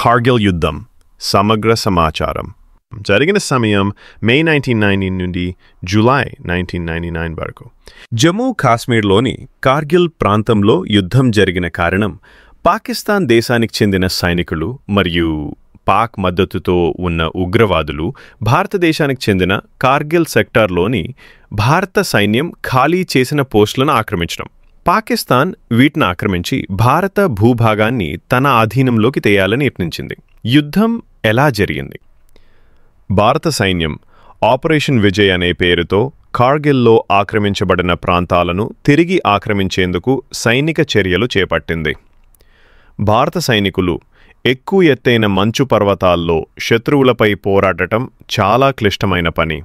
కార్గిల్ యుద్ధం సమగ్ర సమాచారం జరిగిన సమయం మే 1990 నుండి జూలై 1999 వరకు. జమ్మూ కాశ్మీర్లోని కార్గిల్ ప్రాంతంలో యుద్ధం జరిగిన కారణం పాకిస్తాన్ దేశానికి చెందిన సైనికులు మరియు పాక్ మద్దతుతో ఉన్న ఉగ్రవాదులు భారతదేశానికి చెందిన కార్గిల్ సెక్టార్లోని భారత సైన్యం ఖాళీ చేసిన పోస్టులను ఆక్రమించడం. పాకిస్తాన్ వీటిని ఆక్రమించి భారత భూభాగాన్ని తన ఆధీనంలోకి తేయాలని యత్నించింది. యుద్ధం ఎలా జరిగింది? భారత సైన్యం ఆపరేషన్ విజయ్ అనే పేరుతో కార్గిల్లో ఆక్రమించబడిన ప్రాంతాలను తిరిగి ఆక్రమించేందుకు సైనిక చర్యలు చేపట్టింది. భారత సైనికులు ఎక్కువ ఎత్తైన మంచు పర్వతాల్లో శత్రువులపై పోరాడటం చాలా క్లిష్టమైన పని.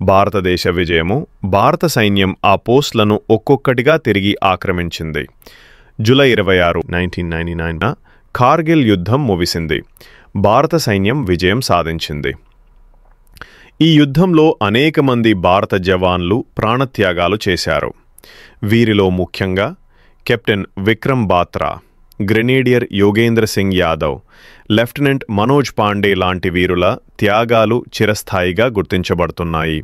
భారతదేశ విజయము భారత సైన్యం ఆ పోస్టులను ఒక్కొక్కటిగా తిరిగి ఆక్రమించింది. జూలై 26, 1999న కార్గిల్ యుద్ధం ముగిసింది. భారత సైన్యం విజయం సాధించింది. ఈ యుద్ధంలో అనేక మంది భారత జవాన్లు ప్రాణత్యాగాలు చేశారు. వీరిలో ముఖ్యంగా captain Vikram Batra, grenadier Yogendra Singh Yadav, lieutenant Manoj Pandey లాంటి వీరుల త్యాగాలు చిరస్థాయిగా గుర్తించబడుతున్నాయి.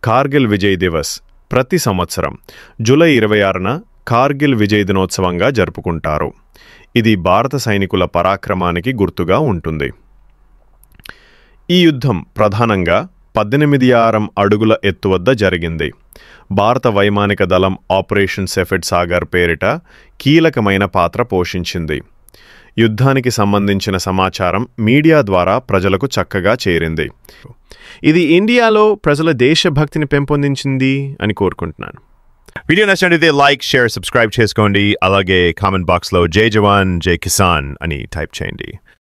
కార్గిల్ విజయ్ దివస్ ప్రతి సంవత్సరం జూలై 26న కార్గిల్ విజయ్ దినోత్సవంగా జరుపుకుంటారు. ఇది భారత సైనికుల పరాక్రమానికి గుర్తుగా ఉంటుంది. ఈ యుద్ధం ప్రధానంగా 18,000 అడుగుల ఎత్తు వద్ద జరిగింది. భారత వైమానిక దళం ఆపరేషన్ సెఫెడ్ సాగర్ పేరిట కీలకమైన పాత్ర పోషించింది. యుద్ధానికి సంబంధించిన సమాచారం మీడియా ద్వారా ప్రజలకు చక్కగా చేరింది. ఇది ఇండియాలో ప్రజల దేశభక్తిని పెంపొందించింది అని కోరుకుంటున్నాను. వీడియో నచ్చినట్లయితే లైక్, షేర్, సబ్స్క్రైబ్ చేసుకోండి. అలాగే కామెంట్ బాక్స్లో జై జవాన్ జై కిసాన్ అని టైప్ చేయండి.